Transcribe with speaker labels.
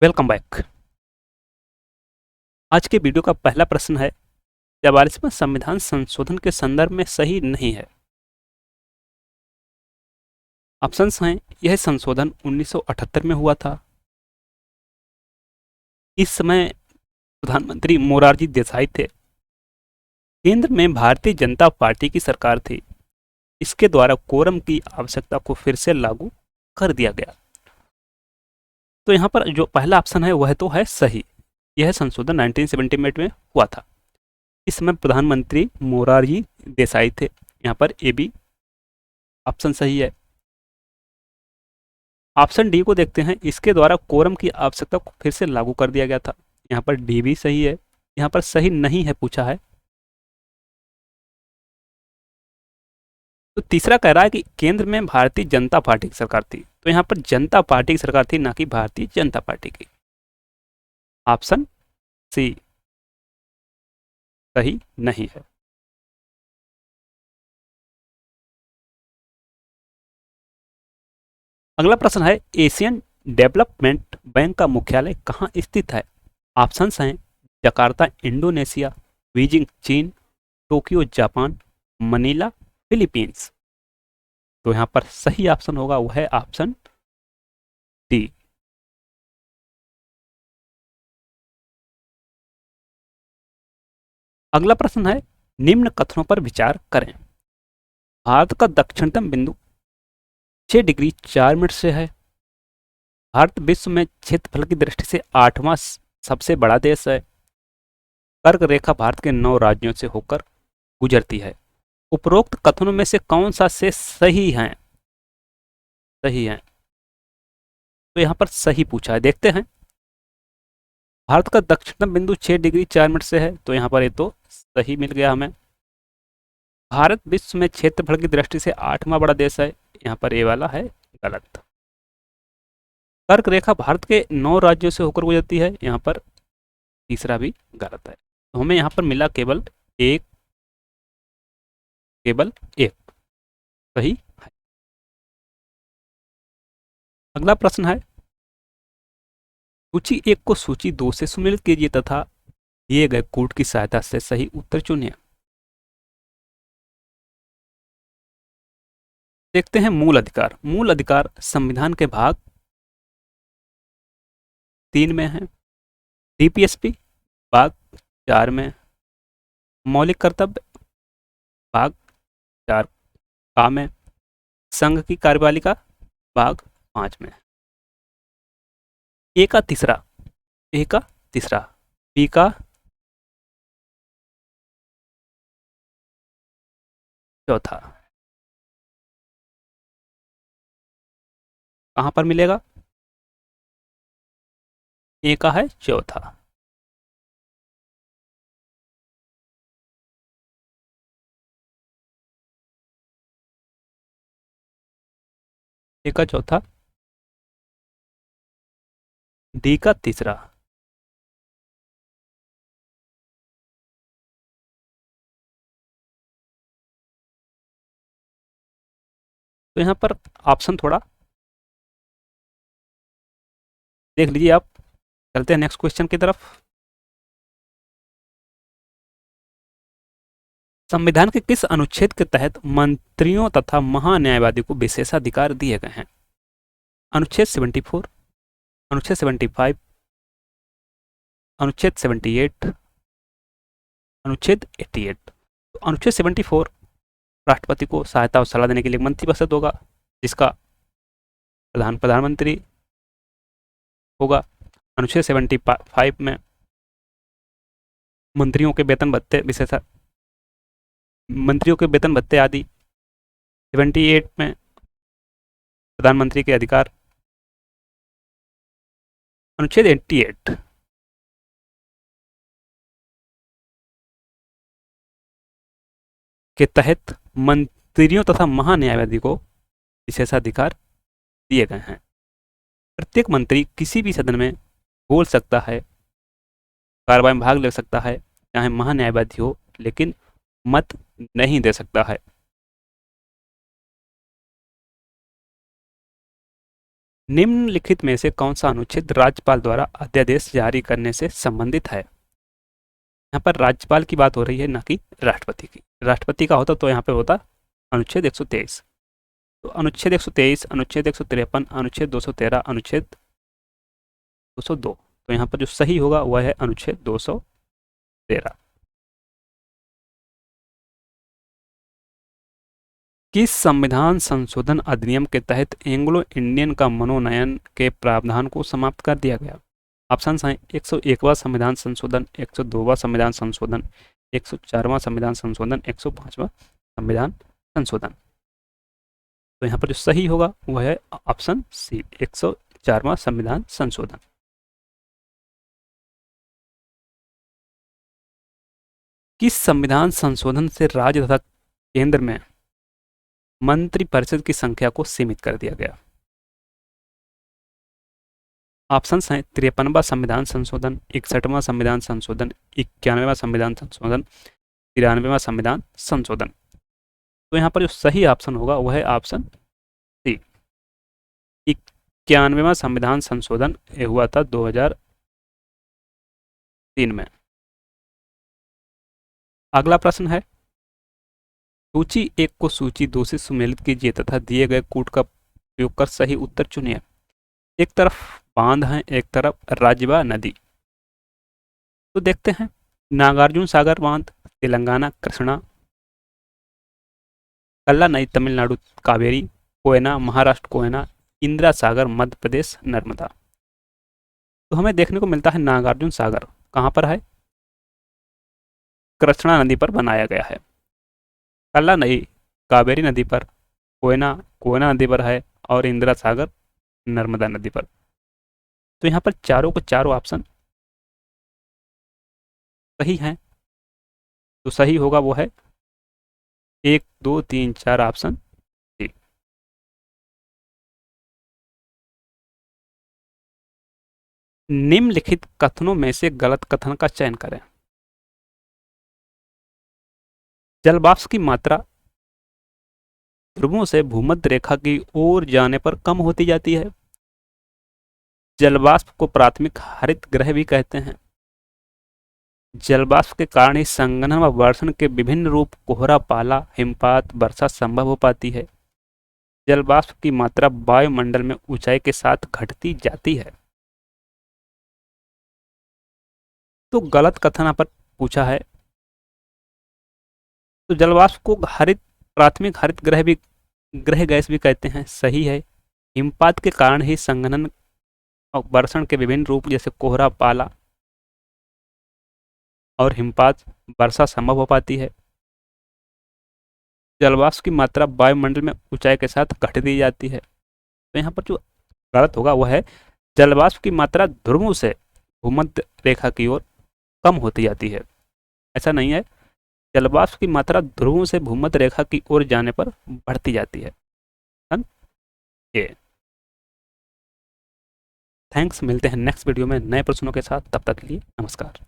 Speaker 1: Welcome back. आज के video का पहला प्रश्न है, 44वां संविधान संशोधन के संदर्भ में सही नहीं है। ऑप्शंस हैं, यह संशोधन 1978 में हुआ था। इस समय प्रधानमंत्री मोरारजी देसाई थे। केंद्र में भारतीय जनता पार्टी की सरकार थी। इसके द्वारा कोरम की आवश्यकता को फिर से लागू कर दिया गया। तो यहाँ पर जो पहला ऑप्शन है वह तो है सही। यह संशोधन 1978 में हुआ था। इस समय प्रधानमंत्री मोरारजी देसाई थे। यहाँ पर ए बी ऑप्शन सही है। ऑप्शन डी को देखते हैं, इसके द्वारा कोरम की आवश्यकता को फिर से लागू कर दिया गया था। यहाँ पर डी भी सही है। यहाँ पर सही नहीं है पूछा है। तो तीसरा कह रहा है कि केंद्र में भारतीय जनता पार्टी की सरकार थी। तो यहाँ पर जनता पार्टी की सरकार थी, ना कि भारतीय जनता पार्टी की। ऑप्शन सी सही नहीं है। अगला प्रश्न है, एशियन डेवलपमेंट बैंक का मुख्यालय कहाँ स्थित है? ऑप्शंस हैं, जकार्ता इंडोनेशिया, बीजिंग चीन, टोक्यो जापान, मनीला फिलीपींस। तो यहाँ पर सही ऑप्शन होगा वह है ऑप्शन डी। अगला प्रश्न है, निम्न कथनों पर विचार करें। भारत का दक्षिणतम बिंदु 6 डिग्री 4 मिनट से है। भारत विश्व में क्षेत्रफल की दृष्टि से 8वां सबसे बड़ा देश है। कर्क रेखा भारत के 9 राज्यों से होकर गुजरती है। उपरोक्त कथनों में से कौन सा से सही है? सही है। तो यहाँ पर सही पूछा है, देखते हैं। भारत का दक्षिणतम बिंदु 6 डिग्री 4 मिनट से है, तो यहाँ पर ये तो सही मिल गया हमें। भारत विश्व में क्षेत्रफल की दृष्टि से 8वां बड़ा देश है, यहाँ पर ये वाला है गलत। कर्क रेखा भारत के 9 राज्यों से होकर गुजरती है, यहाँ पर तीसरा भी गलत है। तो हमें यहाँ पर मिला केवल एक सही है। अगला प्रश्न है, सूची 1 को सूची 2 से सुमेलित कीजिए तथा दिए गए कोड की सहायता से सही उत्तर चुनिए। देखते हैं मूल अधिकार। मूल अधिकार संविधान के भाग 3 में है। डीपीएसपी भाग 4 में। मौलिक कर्तव्य भाग 4 का में। संघ की कार्यपालिका भाग 5 में। ए का तीसरा, बी का चौथा कहां पर मिलेगा? ए का है चौथा। ए का चौथा, डी का तीसरा। तो यहां पर ऑप्शन थोड़ा देख लीजिए आप। चलते हैं नेक्स्ट क्वेश्चन की तरफ। संविधान के किस अनुच्छेद के तहत मंत्रियों तथा महान्यायवादी को विशेषाधिकार दिए गए हैं? अनुच्छेद 74, अनुच्छेद 75, अनुच्छेद 78, अनुच्छेद 88। तो अनुच्छेद 74 राष्ट्रपति को सहायता और सलाह देने के लिए मंत्रिपरिषद होगा, जिसका प्रधानमंत्री होगा। अनुच्छेद 75 में मंत्रियों के वेतन भत्ते मंत्रियों के वेतन भत्ते आदि। 78 में प्रधानमंत्री के अधिकार। अनुच्छेद 88 के तहत मंत्रियों तथा महान्यायवादी को विशेषाधिकार दिए गए हैं। प्रत्येक मंत्री किसी भी सदन में बोल सकता है, कार्रवाई में भाग ले सकता है, चाहे महान्यायवादी हो, लेकिन मत नहीं दे सकता है। निम्नलिखित में से कौन सा अनुच्छेद राज्यपाल द्वारा अध्यादेश जारी करने से संबंधित है? यहाँ पर राज्यपाल की बात हो रही है, ना कि राष्ट्रपति की। राष्ट्रपति का होता तो यहाँ पे होता अनुच्छेद 123। तो अनुच्छेद 123, अनुच्छेद 153, अनुच्छेद 213, अनुच्छेद 202। तो यहाँ पर जो सही होगा वह है अनुच्छेद 213। किस संविधान संशोधन अधिनियम के तहत एंग्लो इंडियन का मनोनयन के प्रावधान को समाप्त कर दिया गया? ऑप्शन हैं 101वां संविधान संशोधन, 102वां संविधान संशोधन, 104वां संविधान संशोधन, 105वां संविधान संशोधन। तो यहाँ पर जो सही होगा वह है ऑप्शन सी, 104वां संविधान संशोधन। किस संविधान संशोधन से राज्य तथा केंद्र में मंत्रिपरिषद की संख्या को सीमित कर दिया गया? ऑप्शंस हैं 53वां संविधान संशोधन, 61वां संविधान संशोधन, 91वां संविधान संशोधन, 93वां संविधान संशोधन। तो यहाँ पर जो सही ऑप्शन होगा वह है ऑप्शन सी, 91वां संविधान संशोधन हुआ था 2003 में। अगला प्रश्न है, सूची 1 को सूची 2 से सुमेलित कीजिए तथा दिए गए कूट का प्रयोग कर सही उत्तर चुनिए। एक तरफ बांध है, एक तरफ राजवा नदी। तो देखते हैं, नागार्जुन सागर बांध तेलंगाना कृष्णा, कल्ला नदी तमिलनाडु कावेरी, कोयना महाराष्ट्र कोयना, इंदिरा सागर मध्य प्रदेश नर्मदा। तो हमें देखने को मिलता है नागार्जुन सागर कहाँ पर है? कृष्णा नदी पर बनाया गया है। कल्ला नदी कावेरी नदी पर, कोयना नदी पर है, और इंदिरा सागर नर्मदा नदी पर। तो यहाँ पर चारों के चारों ऑप्शन सही हैं। तो सही होगा वो है 1, 2, 3, 4 ऑप्शन सी। निम्नलिखित कथनों में से गलत कथन का चयन करें। जलवाष्प की मात्रा ध्रुवों से भूमध्य रेखा की ओर जाने पर कम होती जाती है। जलवाष्प को प्राथमिक हरित गृह भी कहते हैं। जलवाष्प के कारण ही संघनन व वर्षण के विभिन्न रूप कोहरा, पाला, हिमपात, वर्षा संभव हो पाती है। जलवाष्प की मात्रा वायुमंडल में ऊंचाई के साथ घटती जाती है। तो गलत कथन पर पूछा है। तो जलवाष्प को प्राथमिक हरित गृह गैस भी कहते हैं, सही है। हिमपात के कारण ही संघनन और वर्षण के विभिन्न रूप जैसे कोहरा, पाला और हिमपात, वर्षा संभव हो पाती है। जलवाष्प की मात्रा वायुमंडल में ऊंचाई के साथ घटती जाती है। तो यहाँ पर जो गलत होगा वह है जलवाष्प की मात्रा ध्रुवों से भूमध्य रेखा की ओर कम होती जाती है। ऐसा नहीं है, जलवाष्प की मात्रा ध्रुवों से भूमध्य रेखा की ओर जाने पर बढ़ती जाती है। ये थैंक्स। मिलते हैं नेक्स्ट वीडियो में नए प्रश्नों के साथ। तब तक के लिए नमस्कार।